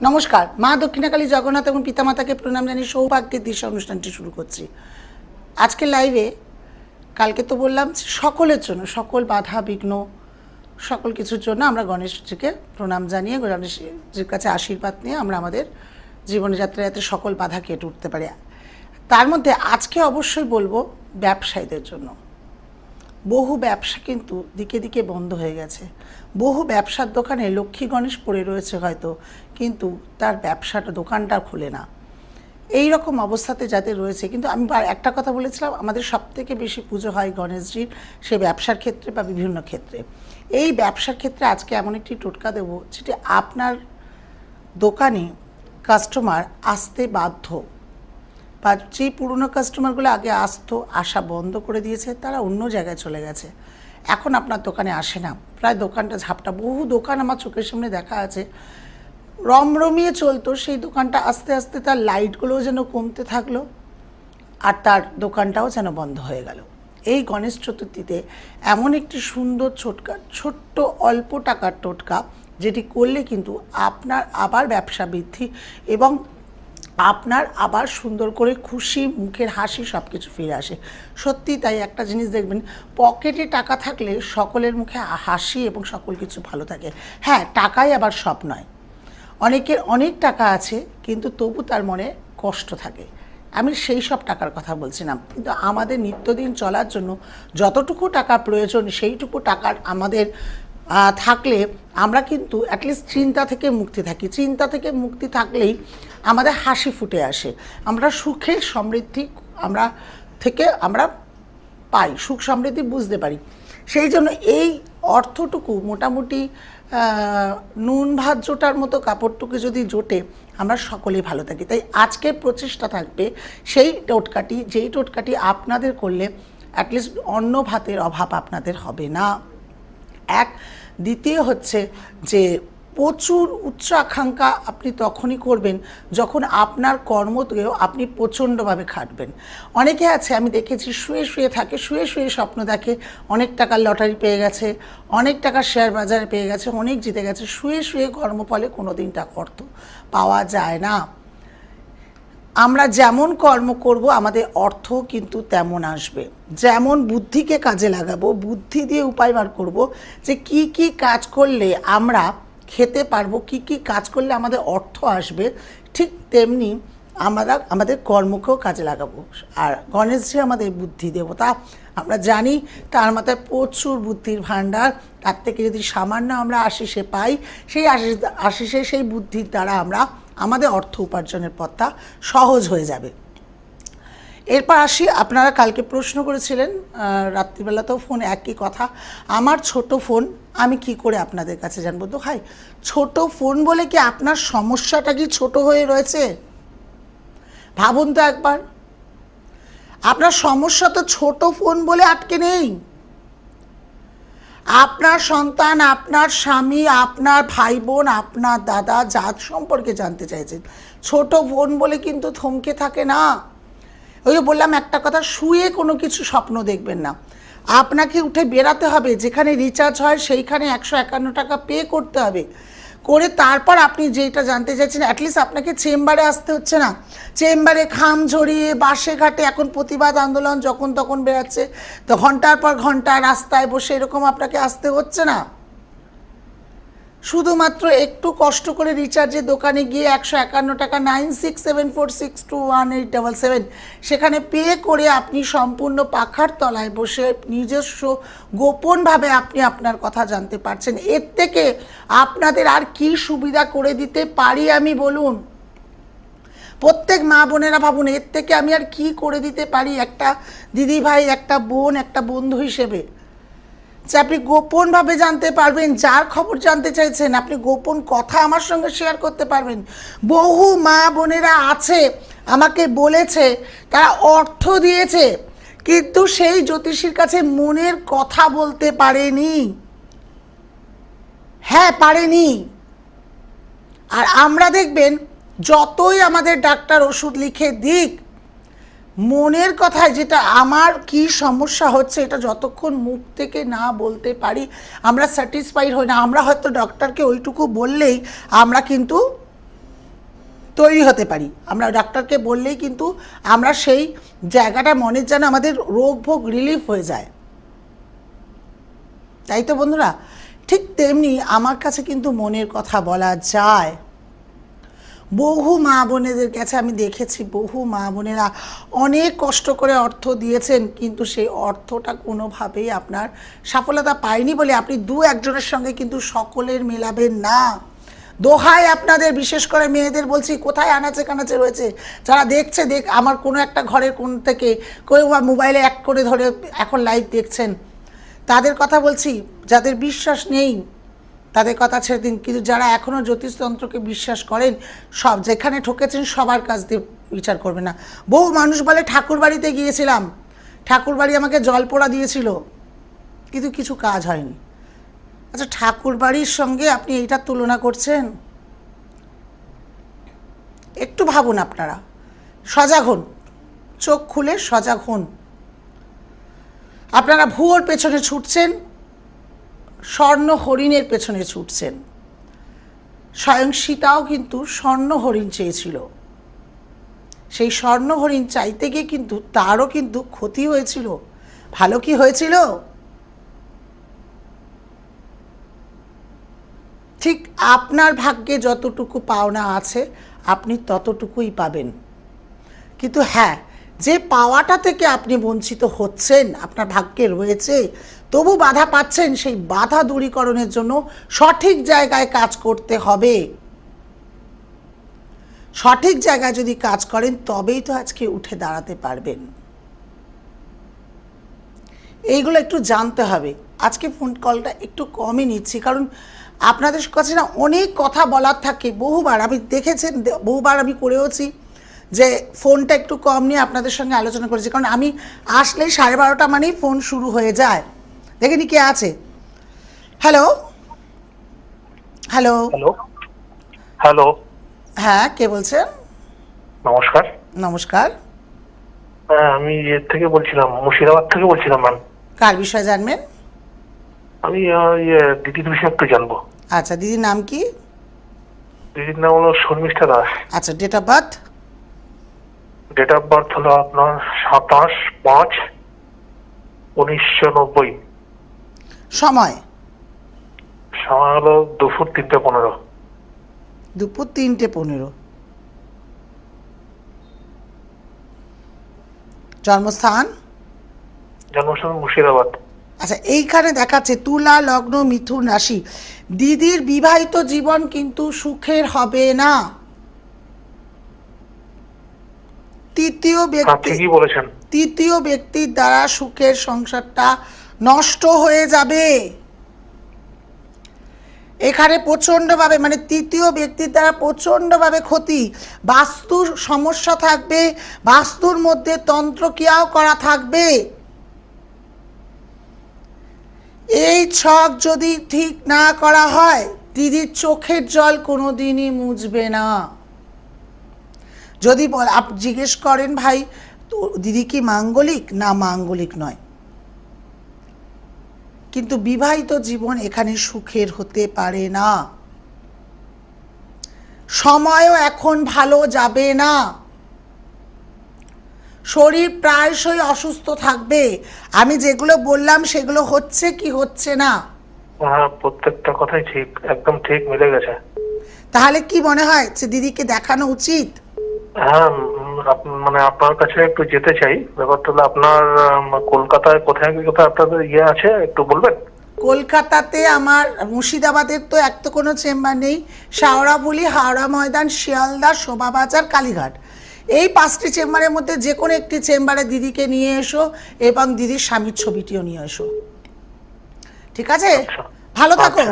নমস্কার, মা দক্ষিণাকালী জগন্নাথ এবং পিতামাতাকে প্রণাম জানিয়ে সৌভাগ্যের দিশা অনুষ্ঠানটি শুরু করছি। আজকের লাইভে কালকে তো বললাম সকলের জন্য, সকল বাধা বিঘ্ন সকল কিছুর জন্য আমরা গণেশজিকে প্রণাম জানিয়ে গণেশজির কাছে আশীর্বাদ নিয়ে আমরা আমাদের জীবনযাত্রায় যাতে সকল বাধা কেটে উঠতে পারি। তার মধ্যে আজকে অবশ্যই বলবো ব্যবসায়ীদের জন্য। বহু ব্যবসা কিন্তু দিকে দিকে বন্ধ হয়ে গেছে। বহু ব্যবসার দোকানে লক্ষ্মী গণেশ পড়ে রয়েছে হয়তো, কিন্তু তার ব্যবসাটা দোকানটা খোলে না। এই রকম অবস্থাতে যাদের রয়েছে, কিন্তু আমি একটা কথা বলেছিলাম, আমাদের সবথেকে বেশি পুজো হয় গণেশজির, সে ব্যবসার ক্ষেত্রে বা বিভিন্ন ক্ষেত্রে। এই ব্যবসার ক্ষেত্রে আজকে এমন একটি টোটকা দেবো যেটি আপনার দোকানে কাস্টমার আসতে বাধ্য, বা যেই পুরনো কাস্টমারগুলো আগে আসতো, আসা বন্ধ করে দিয়েছে, তারা অন্য জায়গায় চলে গেছে, এখন আপনার দোকানে আসে না। প্রায় দোকানটা ঝাপটা, বহু দোকান আমার চোখের সামনে দেখা আছে, রমরমিয়ে চলতো, সেই দোকানটা আস্তে আস্তে তার লাইটগুলোও যেন কমতে থাকলো, আর তার দোকানটাও যেন বন্ধ হয়ে গেল। এই গণেশ চতুর্থীতে এমন একটি সুন্দর ছোট্ট অল্প টাকার টোটকা, যেটি করলে কিন্তু আপনার আবার ব্যবসা বৃদ্ধি এবং আপনার আবার সুন্দর করে খুশি মুখের হাসি সব কিছু ফিরে আসে। সত্যি তাই, একটা জিনিস দেখবেন, পকেটে টাকা থাকলে সকলের মুখে হাসি এবং সকল কিছু ভালো থাকে। হ্যাঁ, টাকাই আবার সব নয়। অনেকের অনেক টাকা আছে কিন্তু তবু তার মনে কষ্ট থাকে। আমি সেই সব টাকার কথা বলছি না, কিন্তু আমাদের নিত্যদিন চলার জন্য যতটুকু টাকা প্রয়োজন সেইটুকু টাকার আমাদের থাকলে আমরা কিন্তু অ্যাটলিস্ট চিন্তা থেকে মুক্তি থাকি। চিন্তা থেকে মুক্তি থাকলেই আমাদের হাসি ফুটে আসে, আমরা সুখে সমৃদ্ধি আমরা পাই, সুখ সমৃদ্ধি বুঝতে পারি। সেই জন্য এই অর্থটুকু মোটামুটি নুন ভাত জোটার মতো কাপড়টুকু যদি জোটে, আমরা সকলেই ভালো থাকি। তাই আজকের প্রচেষ্টা থাকবে সেই টোটকাটি, যেই টোটকাটি আপনাদের করলে অ্যাটলিস্ট অন্ন ভাতের অভাব আপনাদের হবে না। এক, দ্বিতীয় হচ্ছে যে প্রচুর উচ্চ আকাঙ্ক্ষা আপনি তখনই করবেন যখন আপনার কর্মতেও আপনি প্রচণ্ডভাবে খাটবেন। অনেকে আছে, আমি দেখেছি, শুয়ে শুয়ে থাকে, শুয়ে শুয়ে স্বপ্ন দেখে, অনেক টাকার লটারি পেয়ে গেছে, অনেক টাকার শেয়ার বাজারে পেয়ে গেছে, অনেক জিতে গেছে। শুয়ে শুয়ে কর্মফলে কোনো দিন টাকা অর্থ পাওয়া যায় না। আমরা যেমন কর্ম করব আমাদের অর্থ কিন্তু তেমন আসবে। যেমন বুদ্ধিকে কাজে লাগাবো, বুদ্ধি দিয়ে উপায় বার করব যে কি কি কাজ করলে আমরা খেতে পারবো, কি কি কাজ করলে আমাদের অর্থ আসবে, ঠিক তেমনি আমরা আমাদের কর্মকেও কাজে লাগাবো। আর গণেশজি আমাদের বুদ্ধি দেবতা, আমরা জানি তার মাথায় প্রচুর বুদ্ধির ভাণ্ডার। তার থেকে যদি সামান্য আমরা আশিসে পাই, সেই আশিসে সেই বুদ্ধির দ্বারা আমরা আমাদের অর্থ উপার্জনের পথটা সহজ হয়ে যাবে। এরপর আসি, আপনারা কালকে প্রশ্ন করেছিলেন, রাত্রিবেলাতেও ফোন একই কথা, আমার ছোট ফোন আমি কি করে আপনাদের কাছে জানবো? তো ভাই, ছোট ফোন বলে কি আপনার সমস্যাটা কি ছোট হয়ে রয়েছে? ভাবুন তো একবার, আপনার সমস্যা তো ছোট ফোন বলে আটকে নেই। আপনার সন্তান, আপনার স্বামী, আপনার ভাই বোন, আপনার দাদা, জাত সম্পর্কে জানতে চাইছেন, ছোট ফোন বলে কিন্তু থমকে থাকে না। ওই যে বললাম একটা কথা, শুয়ে কোনো কিছু স্বপ্ন দেখবেন না, আপনাকে উঠে বেরাতে হবে। যেখানে রিচার্জ হয় সেইখানে 151 টাকা পে করতে হবে, করে তারপর আপনি যেটা জানতে চাইছেন, অ্যাটলিস্ট আপনাকে চেম্বারে আসতে হচ্ছে না। চেম্বারে খাম ঝরিয়ে বাসে ঘাটে এখন প্রতিবাদ আন্দোলন যখন তখন বেরাচ্ছে, তো ঘন্টার পর ঘন্টা রাস্তায় বসে এরকম আপনাকে আসতে হচ্ছে না। শুধুমাত্র একটু কষ্ট করে রিচার্জের দোকানে গিয়ে 151 টাকা 9674621877 সেখানে পে করে আপনি সম্পূর্ণ পাখার তলায় বসে নিজস্ব গোপনভাবে আপনি আপনার কথা জানতে পারছেন। এর থেকে আপনাদের আর কি সুবিধা করে দিতে পারি আমি বলুন? প্রত্যেক মা বোনেরা ভাবুন, এর থেকে আমি আর কি করে দিতে পারি একটা দিদি ভাই, একটা বোন, একটা বন্ধু হিসেবে, যে আপনি গোপনভাবে জানতে পারবেন, যার খবর জানতে চাইছেন আপনি গোপন কথা আমার সঙ্গে শেয়ার করতে পারবেন। বহু মা বোনেরা আছে, আমাকে বলেছে তারা অর্থ দিয়েছে কিন্তু সেই জ্যোতিষীর কাছে মনের কথা বলতে পারেনি। হ্যাঁ, পারেনি। আর আমরা দেখবেন, যতই আমাদের ডাক্তার ওষুধ লিখে দিক, মনের কথায় যেটা আমার কি সমস্যা হচ্ছে এটা যতক্ষণ মুখ থেকে না বলতে পারি আমরা স্যাটিসফাইড হই না। আমরা হয়তো ডক্টরকে ওইটুকু বললেই আমরা কিন্তু তৈরি হতে পারি। আমরা ডাক্তারকে বললেই কিন্তু আমরা সেই জায়গাটা মনের যেন আমাদের রোগ ভোগ রিলিফ হয়ে যায়, তাই তো বন্ধুরা? ঠিক তেমনি আমার কাছে কিন্তু মনের কথা বলা যায়। বহু মা বোনেদের কাছে আমি দেখেছি, বহু মা বোনেরা অনেক কষ্ট করে অর্থ দিয়েছেন, কিন্তু সেই অর্থটা কোনোভাবেই আপনার সফলতা পায়নি বলে আপনি দু একজনের সঙ্গে কিন্তু সকলের মেলাবেন না। দোহাই আপনাদের, বিশেষ করে মেয়েদের বলছি, কোথায় আনাচে কানাচে রয়েছে যারা দেখছে, আমার কোনো একটা ঘরের কোণ থেকে কেউ বা মোবাইলে এক করে ধরে এখন লাইভ দেখছেন, তাদের কথা বলছি। যাদের বিশ্বাস নেই তাদের কথা ছেড়ে দিন, কিন্তু যারা এখনও জ্যোতিষতন্ত্রকে বিশ্বাস করেন, সব যেখানে ঠকেছেন সবার কাছ দিয়ে বিচার করবে না। বহু মানুষ বলে ঠাকুর বাড়িতে গিয়েছিলাম, ঠাকুর বাড়ি আমাকে জল পোড়া দিয়েছিল, কিন্তু কিছু কাজ হয়নি। আচ্ছা, ঠাকুর বাড়ির সঙ্গে আপনি এইটার তুলনা করছেন? একটু ভাবুন আপনারা, সজাগ হন, চোখ খুলে সজাগ হন। আপনারা ভুয়োর পেছনে ছুটছেন, স্বর্ণ হরিণের পেছনে ছুটছেন। স্বয়ং সীতাও কিন্তু স্বর্ণ হরিণ চেয়েছিল, সেই স্বর্ণ হরিণ চাইতে গিয়ে কিন্তু তারও কিন্তু ক্ষতি হয়েছিল। ভালো কি হয়েছিল? ঠিক আপনার ভাগ্যে যতটুকু পাওনা আছে আপনি ততটুকুই পাবেন, কিন্তু হ্যাঁ, যে পাওয়াটা থেকে আপনি বঞ্চিত হচ্ছেন, আপনার ভাগ্যে রয়েছে, তবু বাধা পাচ্ছেন, সেই বাধা দূরীকরণের জন্য সঠিক জায়গায় কাজ করতে হবে। সঠিক জায়গায় যদি কাজ করেন তবেই তো আজকে উঠে দাঁড়াতে পারবেন। এইগুলো একটু জানতে হবে। আজকে ফোন কলটা একটু কমই নিচ্ছি, কারণ আপনাদের কাছে না অনেক কথা বলার থাকে। বহুবার আমি দেখেছেন, বহুবার আমি করেওছি যে ফোনটা একটু কম নিয়ে আপনাদের সঙ্গে আলোচনা করেছি, কারণ আমি আসলেই 12:30 মানেই ফোন শুরু হয়ে যায়। দেখেনি কে আছে। হ্যালো হ্যালো হ্যালো হ্যালো হ্যাঁ, কে বলছেন? নমস্কার। নমস্কার। হ্যাঁ, আমি এর থেকে বলছিলাম, মুর্শিদাবাদ থেকে বলছিলাম ম্যাম। কার বিষয়ে জানবেন? আমি দিদির বিষয়ে একটু জানবো। আচ্ছা, দিদির নাম কি? দিদির নাম হলো শর্মিষ্ঠা দাস। আচ্ছা, date of birth? Date of birth হলো আপনার 27/5/1990। সময়? সময় হলো দুপুর 3:15। দুপুর 3:15। জন্মস্থান? জন্মস্থান মুর্শিদাবাদ। আচ্ছা, এইখানে দেখাচ্ছে তুলা লগ্ন মিথুন রাশি। দিদির বিবাহিত জীবন কিন্তু সুখের হবে না। তৃতীয় ব্যক্তি, ঠিকই বলেছেন। তৃতীয় ব্যক্তির দ্বারা সুখের সংসারটা নষ্ট হয়ে যাবে। এখানে প্রচণ্ডভাবে, মানে তৃতীয় ব্যক্তির দ্বারা প্রচণ্ডভাবে ক্ষতি। বাস্তুর সমস্যা থাকবে, বাস্তুর মধ্যে তন্ত্রক্রিয়াও করা থাকবে। এই ছক যদি ঠিক না করা হয়, দিদির চোখের জল কোনোদিনই মুছবে না। যদি আপনি জিজ্ঞেস করেন, ভাই তো দিদি কি মাঙ্গলিক? না, মাঙ্গলিক নয়, কিন্তু বিবাহিত জীবন এখানে সুখের হতে পারে না। সময়ও এখন ভালো যাবে না। শরীর প্রায়শই অসুস্থ থাকবে। আমি যেগুলো বললাম সেগুলো হচ্ছে কি হচ্ছে না? হ্যাঁ, প্রত্যেকটা কথাই ঠিক, একদম ঠিক মিলে গেছে। তাহলে কি মনে হয় যে দিদিকে দেখানো উচিত? হ্যাঁ, মানে আপনার কাছে একটু যেতে চাই। ব্যাপারটা হলো আপনার কলকাতায় কোথায় কোথায় আপনাদের আছে, একটু বলবেন? কলকাতাতে আমার, মুর্শিদাবাদের তো এক তো কোনো চেম্বার নেই। শাওড়াফুলি, হাওড়া ময়দান, শিয়ালদা, শোভাবাজার, কালীঘাট, এই 5টি চেম্বারের মধ্যে যে কোনো একটি চেম্বারে দিদিকে নিয়ে এসো এবং দিদির স্বামীর ছবিটিও নিয়ে এসো, ঠিক আছে? ভালো থাকো।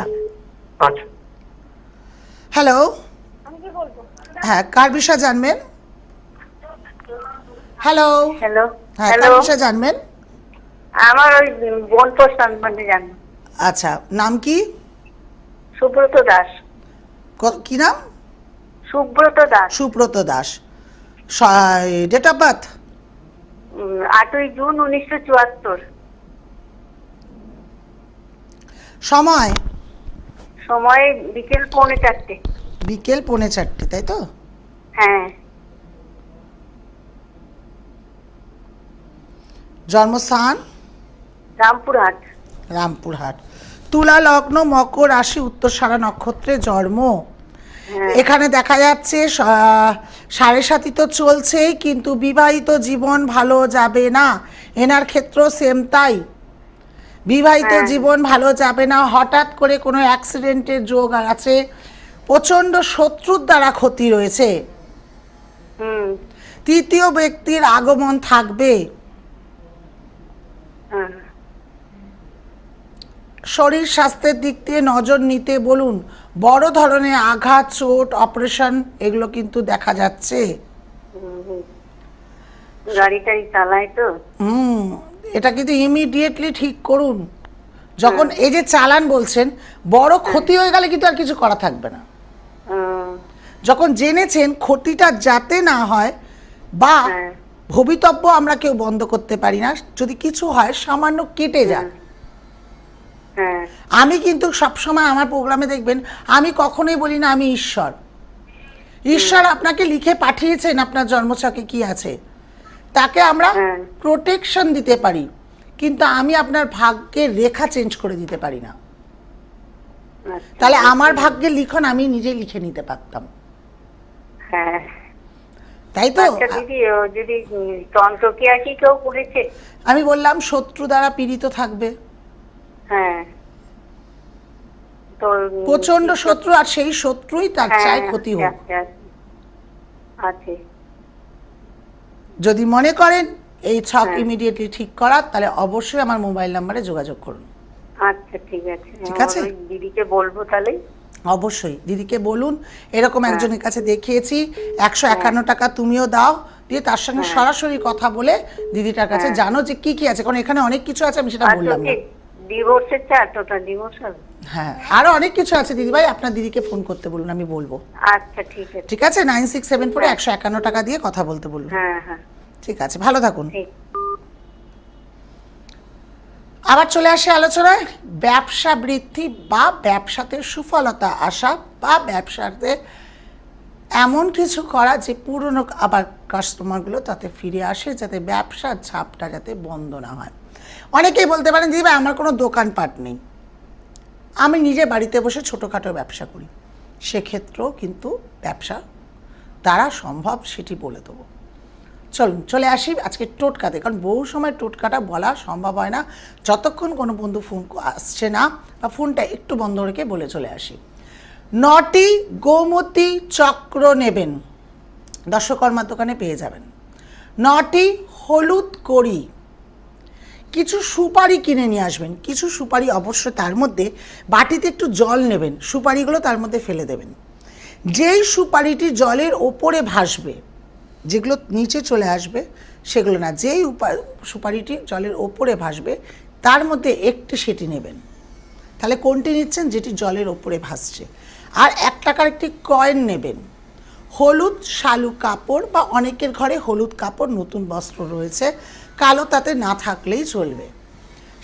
আচ্ছা। হ্যালো, হ্যাঁ, কার বিষয়ে জানবেন? হ্যালো হ্যালো হ্যাঁ, কার হ্যালো, বিষয়ে জানবেন? আমার ওই বোলপুর সম্বন্ধে জানবো। আচ্ছা, নাম কি? সুব্রত দাস। কি নাম? Subrata Das. Subrata Das. Date of birth? 8ই জুন 1974। সময়? সময় বিকেল 3:45। বিকেল 3:45, তাই তো? হ্যাঁ। জন্মস্থান রামপুরহাট। রামপুরহাট। তুলা লগ্ন, মকর রাশি, উত্তরসারা নক্ষত্রে জন্ম। হ্যাঁ। এখানে দেখা যাচ্ছে 7.5 তো চলছেই, কিন্তু বিবাহিত জীবন ভালো যাবে না। এনার ক্ষেত্র সেম তাই, বিবাহিত হ্যাঁ। জীবন ভালো যাবে না। হঠাৎ করে কোনো অ্যাক্সিডেন্টের যোগ আছে, প্রচণ্ড শত্রুর দ্বারা ক্ষতি রয়েছে, হুম। তৃতীয় ব্যক্তির আগমন থাকবে। হ্যাঁ। শরীর স্বাস্থ্যের দিক দিয়ে নজর নিতে বলুন। বড় ধরনের আঘাত, চোট, অপারেশন এগুলো কিন্তু দেখা যাচ্ছে। গাড়ি টাড়ি চালায় তো। এটা কিন্তু ইমিডিয়েটলি ঠিক করুন। যখন এই যে চালান বলছেন, বড় ক্ষতি হয়ে গেলে কিন্তু আর কিছু করা থাকবে না। যখন জেনেছেন ক্ষতিটা যাতে না হয়, বা হ্যাঁ। ভবিতব্য আমরা কেউ বন্ধ করতে পারি না, যদি কিছু হয় সামান্য কেটে যাক। হ্যাঁ। আমি কিন্তু সবসময় আমার প্রোগ্রামে দেখবেন, আমি কখনোই বলি না আমি ঈশ্বর। ঈশ্বর আপনাকে লিখে পাঠিয়েছেন আপনার জন্মছকে কি আছে, তাকে আমরা হ্যাঁ। প্রোটেকশন দিতে পারি, কিন্তু আমি আপনার ভাগ্যের রেখা চেঞ্জ করে দিতে পারি না। আচ্ছা। তাহলে আমার ভাগ্যের লিখন আমি নিজেই লিখে নিতে পারতাম, হ্যাঁ। তাই তো? আচ্ছা দিদি, ও যদি তন্ত্র কি আর কি কেউ করেছে? আমি বললাম শত্রু দ্বারা পীড়িত থাকবে, হ্যাঁ। তো প্রচন্ড শত্রু, আর সেই শত্রুই তার হ্যাঁ, চাই ক্ষতি হোক। আছে। যদি মনে করেন এই ছক হ্যাঁ। ইমিডিয়েটলি ঠিক করার, তাহলে অবশ্যই আমার মোবাইল নাম্বারে যোগাযোগ করুন। আচ্ছা ঠিক আছে। ঠিক আছে? ওই দিদিকে বলবো তাহলে। অবশ্যই দিদিকে বলুন, এরকম হ্যাঁ। একজনের কাছে দেখিয়েছি, 151 টাকা তুমিও দাও, দিয়ে তার সঙ্গে হ্যাঁ। সরাসরি কথা বলে দিদিটার কাছে হ্যাঁ। জানো যে কি কি আছে, কারণ এখানে অনেক কিছু আছে, আমি সেটা আর বললাম না। ডিভোর্সের চার্ট, ওটা ডিভোর্স হবে? হ্যাঁ, আরো অনেক কিছু আছে দিদিভাই, আপনার দিদিকে ফোন করতে বলুন, আমি বলবো। আচ্ছা ঠিক আছে। ঠিক আছে, 9674 151 টাকা দিয়ে কথা বলতে বলুন। হ্যাঁ হ্যাঁ ঠিক আছে, ভালো থাকুন। ঠিক। আবার চলে আসে আলোচনায় ব্যবসা বৃদ্ধি বা ব্যবসাতে সুফলতা আসা, বা ব্যবসাতে এমন কিছু করা যে পুরনো আবার কাস্টমারগুলো তাতে ফিরে আসে, যাতে ব্যবসার ঝাপটা যাতে বন্ধ না হয়। অনেকেই বলতে পারেন দিদি ভাই আমার কোনো দোকানপাট নেই, আমি নিজে বাড়িতে বসে ছোটোখাটো ব্যবসা করি, সেক্ষেত্রেও কিন্তু ব্যবসা দ্বারা সম্ভব, সেটি বলে দেবো। চলুন চলে আসি আজকে টোটকাতে, কারণ বহু সময় টোটকাটা বলা সম্ভব হয় না যতক্ষণ কোনো বন্ধু ফোন আসছে না, বা ফোনটা একটু বন্ধ রেখে বলে চলে আসি। 9টি গোমতী চক্র নেবেন, দর্শকর্মার দোকানে পেয়ে যাবেন। 9টি হলুদ কড়ি, কিছু সুপারি কিনে নিয়ে আসবেন, কিছু সুপারি অবশ্যই তার মধ্যে বাটিতে একটু জল নেবেন, সুপারিগুলো তার মধ্যে ফেলে দেবেন। যেই সুপারিটি জলের ওপরে ভাসবে, যেগুলো নিচে চলে আসবে সেগুলো না, যেই সুপারিটি জলের ওপরে ভাসবে তার মধ্যে একটি সেটি নেবেন। তাহলে কোনটি নিচ্ছেন? যেটি জলের ওপরে ভাসছে। আর 1 টাকার একটি কয়েন নেবেন। হলুদ শালু কাপড়, বা অনেকের ঘরে হলুদ কাপড় নতুন বস্ত্র রয়েছে, কালো তাতে না থাকলেই চলবে।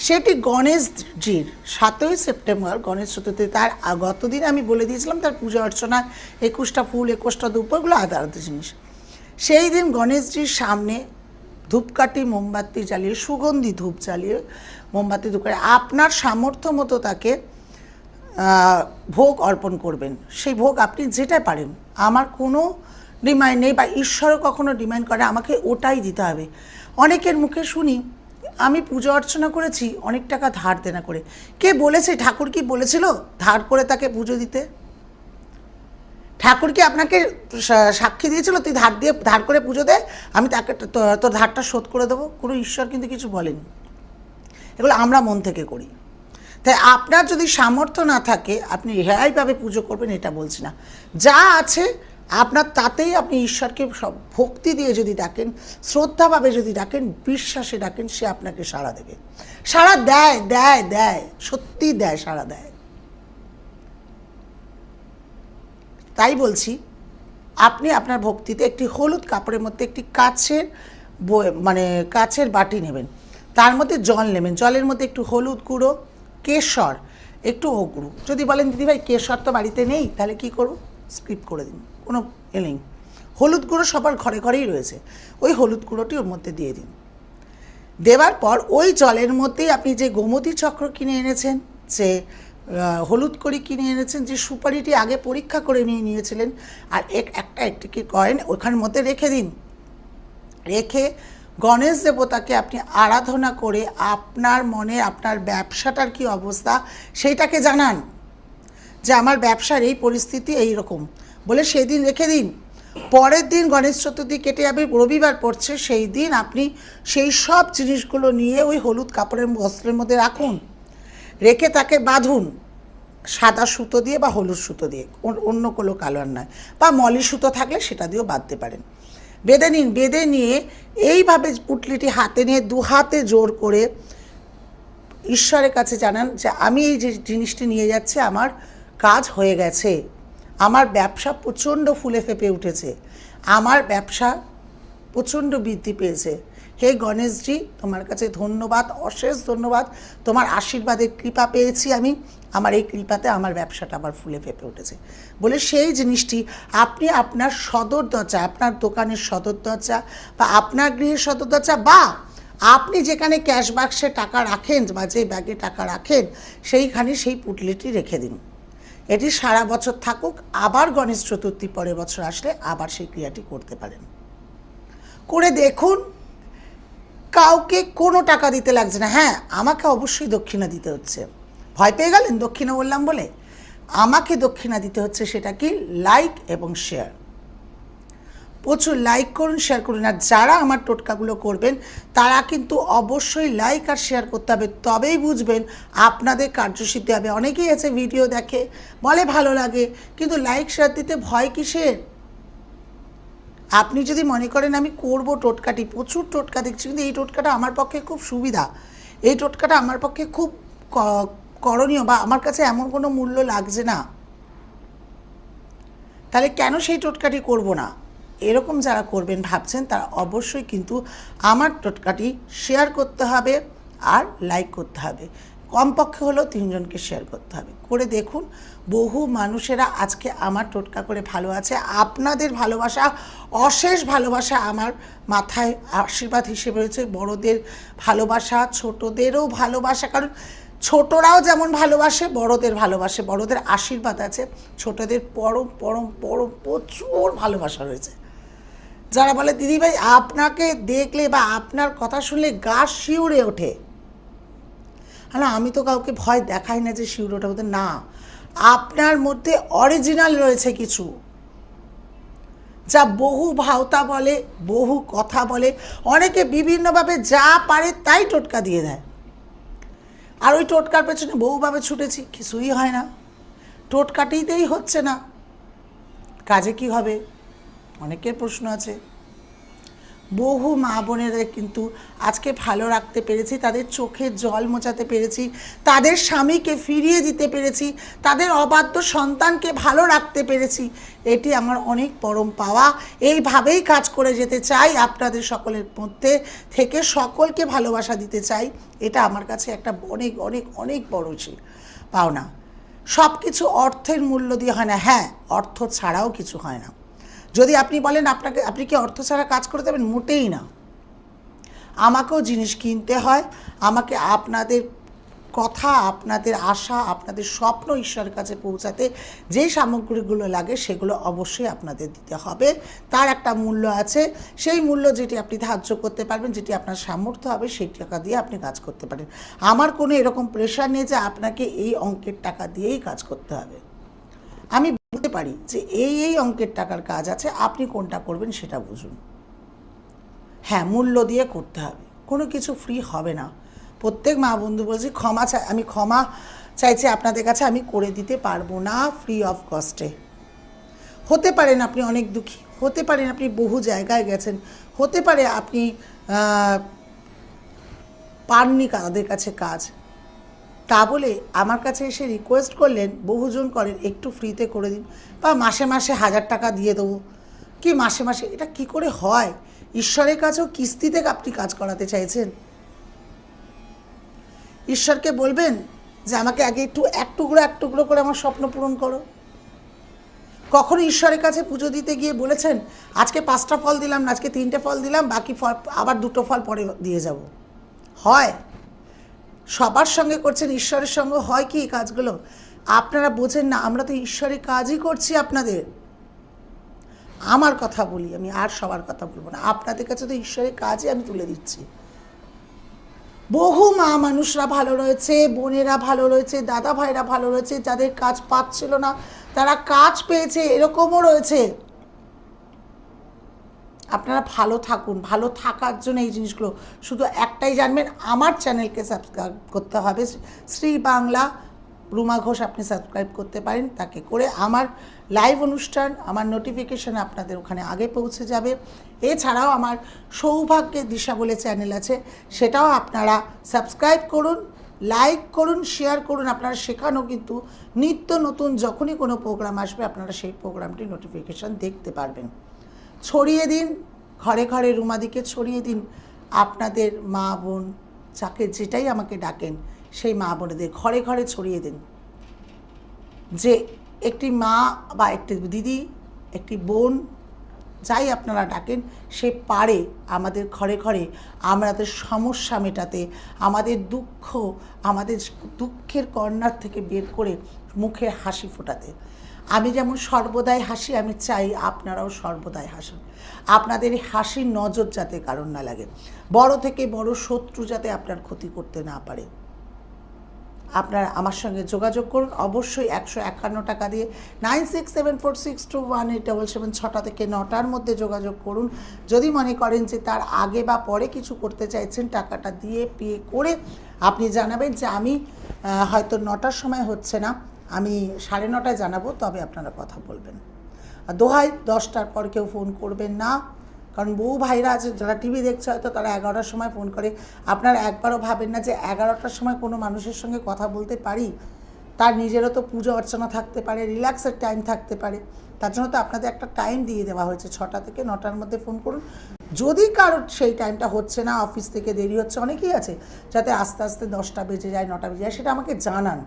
সেটি গণেশজির 7ই সেপ্টেম্বর গণেশ চতুর্থী, তার গতদিন আমি বলে দিয়েছিলাম তার পূজা অর্চনা, 21টা ফুল 21টা ধূপ, ওগুলো আলাদা আলাদা জিনিস। সেই দিন গণেশজির সামনে ধূপকাঠি মোমবাতি জ্বালিয়ে, সুগন্ধি ধূপ জ্বালিয়ে মোমবাতি ধূপ করে আপনার সামর্থ্য মতো তাকে ভোগ অর্পণ করবেন। সেই ভোগ আপনি যেটা পারেন, আমার কোনো ডিমান্ড নেই, বা ঈশ্বরও কখনো ডিমান্ড করে আমাকে ওটাই দিতে হবে। অনেকের মুখে শুনি আমি পুজো অর্চনা করেছি অনেক টাকা ধার দেনা করে। কে বলেছে? ঠাকুর কি বলেছিল ধার করে তাকে পুজো দিতে? ঠাকুর কি আপনাকে সাক্ষী দিয়েছিল তুই ধার করে পুজো দে, আমি তাকে তোর ধারটা শোধ করে দেবো? কোনো ঈশ্বর কিন্তু কিছু বলেনি, এগুলো আমরা মন থেকে করি। তাই আপনার যদি সামর্থ্য না থাকে আপনি রেহাইভাবে পুজো করবেন এটা বলছি না, যা আছে আপনার তাতেই আপনি ঈশ্বরকে সব ভক্তি দিয়ে যদি ডাকেন, শ্রদ্ধাভাবে যদি ডাকেন, বিশ্বাসে ডাকেন, সে আপনাকে সাড়া দেবে। সাড়া দেয় দেয় দেয়, সত্যি দেয়, সাড়া দেয়। তাই বলছি, আপনি আপনার ভক্তিতে একটি হলুদ কাপড়ের মধ্যে একটি কাচের বাটি নেবেন, তার মধ্যে জল নেবেন, জলের মধ্যে একটু হলুদ গুঁড়ো, কেশর, একটু অগুরু। যদি বলেন দিদিভাই কেশর তো বাড়িতে নেই, তাহলে কি করব? স্কিপ করে দিন, কোনো নেই। হলুদ গুঁড়ো সবার ঘরে ঘরেই রয়েছে, ওই হলুদ গুঁড়োটি ওর মধ্যে দিয়ে দিন। দেওয়ার পর ওই জলের মধ্যেই আপনি যে গোমতী চক্র কিনে এনেছেন, যে হলুদ কড়ি কিনে এনেছেন, যে সুপারিটি আগে পরীক্ষা করে নিয়ে নিয়েছিলেন, আর একটি কয়েন ওখানের মধ্যে রেখে দিন। রেখে গণেশ দেবতাকে আপনি আরাধনা করে আপনার মনে আপনার ব্যবসাটার কি অবস্থা সেইটাকে জানান, যে আমার ব্যবসার এই পরিস্থিতি এই রকম বলে সেই দিন রেখে দিন। পরের দিন গণেশ চতুর্থী কেটে যাবে, রবিবার পড়ছে, সেই দিন আপনি সেই সব জিনিসগুলো নিয়ে ওই হলুদ কাপড়ের বস্ত্রের মধ্যে রাখুন, রেখে তাকে বাঁধুন সাদা সুতো দিয়ে বা হলুদ সুতো দিয়ে, অন্য কোনো কালার নয়, বা মলি সুতো থাকলে সেটা দিয়েও বাঁধতে পারেন। বেঁধে নিন, বেঁধে নিয়ে এইভাবে পুটলিটি হাতে নিয়ে দু হাতে জোর করে ঈশ্বরের কাছে জানান যে আমি এই যে জিনিসটি নিয়ে যাচ্ছি আমার কাজ হয়ে গেছে, আমার ব্যবসা প্রচণ্ড ফুলে ফেঁপে উঠেছে, আমার ব্যবসা প্রচণ্ড বৃদ্ধি পেয়েছে। হে গণেশজি, তোমার কাছে ধন্যবাদ, অশেষ ধন্যবাদ, তোমার আশীর্বাদের কৃপা পেয়েছি আমি, আমার এই কৃপাতে আমার ব্যবসাটা আবার ফুলে ফেঁপে উঠেছে বলে সেই জিনিসটি আপনি আপনার সদর দরজা, আপনার দোকানের সদর দরজা বা আপনার গৃহের সদর দরজা, বা আপনি যেখানে ক্যাশ বাক্সে টাকা রাখেন বা যে ব্যাগে টাকা রাখেন সেইখানে সেই পুটলিটি রেখে দিন। এটি সারা বছর থাকুক, আবার গণেশ চতুর্থী পরের বছর আসলে আবার সেই ক্রিয়াটি করতে পারেন। করে দেখুন, কাউকে কোনো টাকা দিতে লাগছে না। হ্যাঁ, আমাকে অবশ্যই দক্ষিণা দিতে হচ্ছে, ভয় পেয়ে গেলেন দক্ষিণা বললাম বলে? আমাকে দক্ষিণা দিতে হচ্ছে, সেটা কি লাইক এবং শেয়ার। প্রচুর লাইক করুন, শেয়ার করুন। আর যারা আমার টোটকাগুলো করবেন তারা কিন্তু অবশ্যই লাইক আর শেয়ার করতে হবে, তবেই বুঝবেন আপনাদের কার্যসিদ্ধি হবে। অনেকেই আছে ভিডিও দেখে বলে ভালো লাগে, কিন্তু লাইক শেয়ার দিতে ভয় কিসের? আপনি যদি মনে করেন আমি করব টোটকাটি, প্রচুর টোটকা দেখছি, কিন্তু এই টোটকাটা আমার পক্ষে খুব সুবিধা, এই টোটকাটা আমার পক্ষে খুব করণীয়, বা আমার কাছে এমন কোনো মূল্য লাগছে না, তাহলে কেন সেই টোটকাটি করব না? এরকম যারা করবেন ভাবছেন তারা অবশ্যই কিন্তু আমার টোটকাটি শেয়ার করতে হবে আর লাইক করতে হবে, কমপক্ষে হলেও 3 জনকে শেয়ার করতে হবে। করে দেখুন, বহু মানুষেরা আজকে আমার টোটকা করে ভালো আছে। আপনাদের ভালোবাসা, অশেষ ভালোবাসা আমার মাথায় আশীর্বাদ হিসেবে রয়েছে। বড়দের ভালোবাসা, ছোটদেরও ভালোবাসা, কারণ ছোটরাও যেমন ভালোবাসে বড়দের ভালোবাসে, বড়দের আশীর্বাদ আছে, ছোটদের পরম পরম পরম প্রচুর ভালোবাসা রয়েছে। যারা বলে দিদিভাই আপনাকে দেখলে বা আপনার কথা শুনলে গা শিউরে ওঠে, না আমি তো কাউকে ভয় দেখাই না যে শিউরে ওঠা বলতে, না, আপনার মধ্যে অরিজিনাল রয়েছে কিছু, যা বহু ভাওতা বলে, বহু কথা বলে, অনেকে বিভিন্নভাবে যা পারে তাই টোটকা দিয়ে দেয়, আর ওই টোটকার পেছনে বহুভাবে ছুটেছি, কিছুই হয় না, টোটকাটিতেই হচ্ছে না, কাজে কি হবে? অনেকের প্রশ্ন আছে। বহু মা বোনেরা কিন্তু আজকে ভালো রাখতে পেরেছি, তাদের চোখের জল মোছাতে পেরেছি, তাদের স্বামীকে ফিরিয়ে দিতে পেরেছি, তাদের অবাধ্য সন্তানকে ভালো রাখতে পেরেছি, এটি আমার অনেক পরম পাওয়া। এইভাবেই কাজ করে যেতে চাই, আপনাদের সকলের মধ্যে থেকে সকলকে ভালোবাসা দিতে চাই, এটা আমার কাছে একটা অনেক অনেক অনেক বড় পাওনা। সব কিছু অর্থের মূল্য দিয়ে হয় না, হ্যাঁ অর্থ ছাড়াও কিছু হয় না। যদি আপনি বলেন আপনি কি অর্থ ছাড়া কাজ করে দেবেন, মোটেই না, আমাকেও জিনিস কিনতে হয়, আমাকে আপনাদের কথা, আপনাদের আশা, আপনাদের স্বপ্ন ঈশ্বরের কাছে পৌঁছাতে যেই সামগ্রীগুলো লাগে সেগুলো অবশ্যই আপনাদের দিতে হবে, তার একটা মূল্য আছে, সেই মূল্য যেটি আপনি ধার্য করতে পারবেন, যেটি আপনার সামর্থ্য হবে সেই টাকা দিয়ে আপনি কাজ করতে পারেন। আমার কোনো এরকম প্রেশার নেই যে আপনাকে এই অঙ্কের টাকা দিয়েই কাজ করতে হবে। আমি বলতে পারি যে এই অঙ্কের টাকার কাজ আছে, আপনি কোনটা করবেন সেটা বুঝুন। হ্যাঁ, মূল্য দিয়ে করতে হবে, কোনো কিছু ফ্রি হবে না। প্রত্যেক মা বন্ধু বলছি আমি ক্ষমা চাইছি আপনাদের কাছে, আমি করে দিতে পারবো না ফ্রি অফ কস্টে। হতে পারেন আপনি অনেক দুঃখী, হতে পারেন আপনি বহু জায়গায় গেছেন, হতে পারে আপনি পাননি তাদের কাছে কাজ, তা বলে আমার কাছে এসে রিকোয়েস্ট করলেন, বহুজন করেন একটু ফ্রিতে করে দিন, বা মাসে মাসে 1000 টাকা দিয়ে দেবো, কি মাসে মাসে, এটা কি করে হয়? ঈশ্বরের কাছেও কিস্তিতে আপনি কাজ করাতে চাইছেন? ঈশ্বরকে বলবেন যে আমাকে আগে একটু এক টুকরো করে আমার স্বপ্ন পূরণ করো। কখনো ঈশ্বরের কাছে পুজো দিতে গিয়ে বলেছেন আজকে 5টা ফল দিলাম না, আজকে 3টে ফল দিলাম, বাকি ফল আবার 2টো ফল পরে দিয়ে যাব? হয়? সবার সঙ্গে করছেন, ঈশ্বরের সঙ্গে হয় কি এই কাজগুলো? আপনারা বোঝেন না, আমরা তো ঈশ্বরের কাজই করছি আপনাদের। আমার কথা বলি, আমি আর সবার কথা বলবো না, আপনাদের কাছে তো ঈশ্বরের কাজই আমি তুলে দিচ্ছি। বহু মা মানুষরা ভালো রয়েছে, বোনেরা ভালো রয়েছে, দাদা ভাইরা ভালো রয়েছে, যাদের কাজ পাচ্ছিল না তারা কাজ পেয়েছে, এরকমও রয়েছে। আপনারা ভালো থাকুন, ভালো থাকার জন্য এই জিনিসগুলো শুধু একটাই জানবেন, আমার চ্যানেলকে সাবস্ক্রাইব করতে হবে। শ্রী বাংলা রুমা ঘোষ আপনি সাবস্ক্রাইব করতে পারেন, তাকে করে আমার লাইভ অনুষ্ঠান, আমার নোটিফিকেশান আপনাদের ওখানে আগে পৌঁছে যাবে। এছাড়াও আমার সৌভাগ্যের দিশা বলে চ্যানেল আছে, সেটাও আপনারা সাবস্ক্রাইব করুন, লাইক করুন, শেয়ার করুন। আপনারা সেখানেও কিন্তু নিত্য নতুন যখনই কোনো প্রোগ্রাম আসবে আপনারা সেই প্রোগ্রামটি নোটিফিকেশান দেখতে পারবেন। ছড়িয়ে দিন, ঘরে ঘরে রুমাদিকে ছড়িয়ে দিন। আপনাদের মা বোন যাকে যেটাই আমাকে ডাকেন সেই মা বোনেদের ঘরে ঘরে ছড়িয়ে দিন যে একটি মা বা একটি দিদি, একটি বোন, যাই আপনারা ডাকেন, সে পারে আমাদের ঘরে ঘরে আমাদের সমস্যা মেটাতে, আমাদের দুঃখ, আমাদের দুঃখের কর্নার থেকে বের করে মুখে হাসি ফোটাতে। আমি যেমন সর্বদাই হাসি, আমি চাই আপনারাও সর্বদাই হাসুন। আপনাদের এই হাসির নজর যাতে কারণ না লাগে, বড় থেকে বড় শত্রু যাতে আপনার ক্ষতি করতে না পারে। আপনারা আমার সঙ্গে যোগাযোগ করুন অবশ্যই 151 টাকা দিয়ে 9674621877, 6টা থেকে 9টার মধ্যে যোগাযোগ করুন। যদি মনে করেন যে তার আগে বা পরে কিছু করতে চাইছেন, টাকাটা দিয়ে পে করে আপনি জানাবেন যে আমি হয়তো 9টার সময় হচ্ছে না, আমি 9:30টায় জানাবো, তবে আপনারা কথা বলবেন। আর দোহাই 10টার পর কেউ ফোন করবেন না, কারণ বহু ভাইরা আছে যারা টিভি দেখছে, হয়তো তারা 11টার সময় ফোন করে। আপনারা একবারও ভাবেন না যে 11টার সময় কোনো মানুষের সঙ্গে কথা বলতে পারি? তার নিজেরও তো পুজো অর্চনা থাকতে পারে, রিল্যাক্সের টাইম থাকতে পারে। তার জন্য তো আপনাদের একটা টাইম দিয়ে দেওয়া হয়েছে, 6টা থেকে 9টার মধ্যে ফোন করুন। যদি কারোর সেই টাইমটা হচ্ছে না, অফিস থেকে দেরি হচ্ছে, অনেকেই আছে যাতে আস্তে আস্তে 10টা বেজে যায়, 9টা বেজে যায়, সেটা আমাকে জানান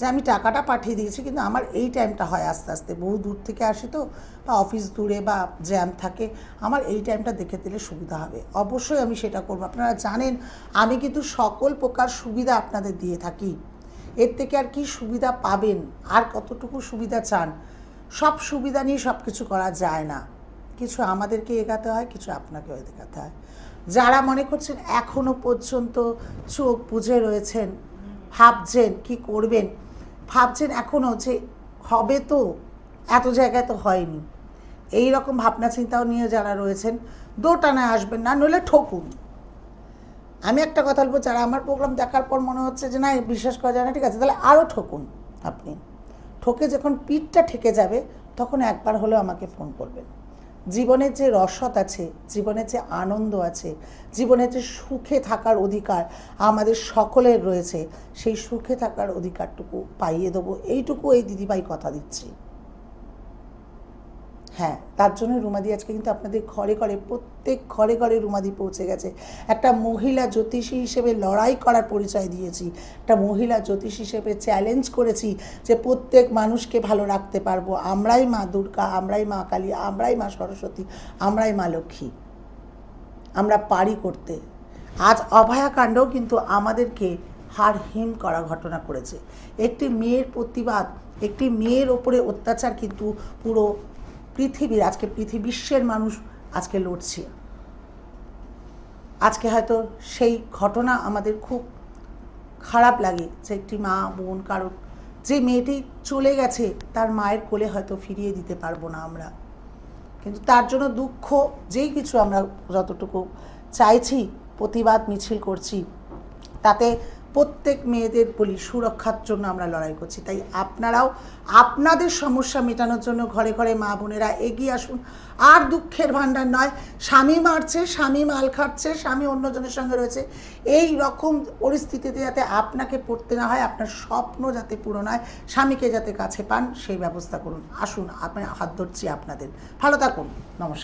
যে আমি টাকাটা পাঠিয়ে দিয়েছি কিন্তু আমার এই টাইমটা হয় আস্তে আস্তে, বহু দূর থেকে আসি তো, বা অফিস দূরে বা জ্যাম থাকে, আমার এই টাইমটা দেখে দিলে সুবিধা হবে। অবশ্যই আমি সেটা করব। আপনারা জানেন আমি কিন্তু সকল প্রকার সুবিধা আপনাদের দিয়ে থাকি। এর থেকে আর কি সুবিধা পাবেন, আর কতটুকু সুবিধা চান? সব সুবিধা নিয়ে সব কিছু করা যায় না, কিছু আমাদেরকে এগাতে হয়, কিছু আপনাকেও এগাতে হয়। যারা মনে করছেন এখনও পর্যন্ত চোখ বুজে রয়েছেন, ভাবছেন কি করবেন, ভাবছেন এখনও যে হবে, তো এত জায়গায় তো হয়নি, এই রকম ভাবনা চিন্তাও নিয়ে যারা রয়েছেন, দোটানায় আসবেন না, নইলে ঠকুন। আমি একটা কথা বলবো, যারা আমার প্রোগ্রাম দেখার পর মনে হচ্ছে যে না বিশ্বাস করা যায় না, ঠিক আছে, তাহলে আরও ঠকুন। আপনি ঠকে যখন পিঠটা ঠেকে যাবে তখন একবার হলেও আমাকে ফোন করবেন। জীবনের যে রসদ আছে, জীবনের যে আনন্দ আছে, জীবনের যে সুখে থাকার অধিকার আমাদের সকলের রয়েছে, সেই সুখে থাকার অধিকারটুকু পাইয়ে দেবো, এইটুকু এই দিদিভাই কথা দিচ্ছি। হ্যাঁ, তার জন্য রুমাদি আজকে কিন্তু আপনাদের ঘরে ঘরে, প্রত্যেক ঘরে ঘরে রুমাদি পৌঁছে গেছে। একটা মহিলা জ্যোতিষী হিসেবে লড়াই করার পরিচয় দিয়েছি, একটা মহিলা জ্যোতিষী হিসেবে চ্যালেঞ্জ করেছি যে প্রত্যেক মানুষকে ভালো রাখতে পারবো। আমরাই মা দুর্গা, আমরাই মা কালী, আমরাই মা সরস্বতী, আমরাই মা লক্ষ্মী, আমরা পারি করতে। আজ অভয়াকাণ্ডও কিন্তু আমাদেরকে হাড় হিম করা ঘটনা করেছে। একটি মেয়ের প্রতিবাদ, একটি মেয়ের ওপরে অত্যাচার কিন্তু পুরো পৃথিবীর, আজকে বিশ্বের মানুষ আজকে লড়ছে। আজকে হয়তো সেই ঘটনা আমাদের খুব খারাপ লাগে যে একটি মা বোন, কারোর যে মেয়েটি চলে গেছে তার মায়ের কোলে হয়তো ফিরিয়ে দিতে পারবো না আমরা, কিন্তু তার জন্য দুঃখ, যেই কিছু আমরা যতটুকু চাইছি, প্রতিবাদ মিছিল করছি, তাতে প্রত্যেক মেয়েদের বলি সুরক্ষার জন্য আমরা লড়াই করছি। তাই আপনারাও আপনাদের সমস্যা মেটানোর জন্য ঘরে ঘরে মা বোনেরা এগিয়ে আসুন। আর দুঃখের ভাণ্ডার নয়, স্বামী মারছে, স্বামী মাল খাচ্ছে, স্বামী অন্যজনের সঙ্গে রয়েছে, এই রকম পরিস্থিতিতে যাতে আপনাকে পড়তে না হয়, আপনার স্বপ্ন যাতে পূরণ হয়, স্বামীকে যাতে কাছে পান, সেই ব্যবস্থা করুন। আসুন, আপনার হাত ধরছি আপনাদের। ভালো থাকুন, নমস্কার।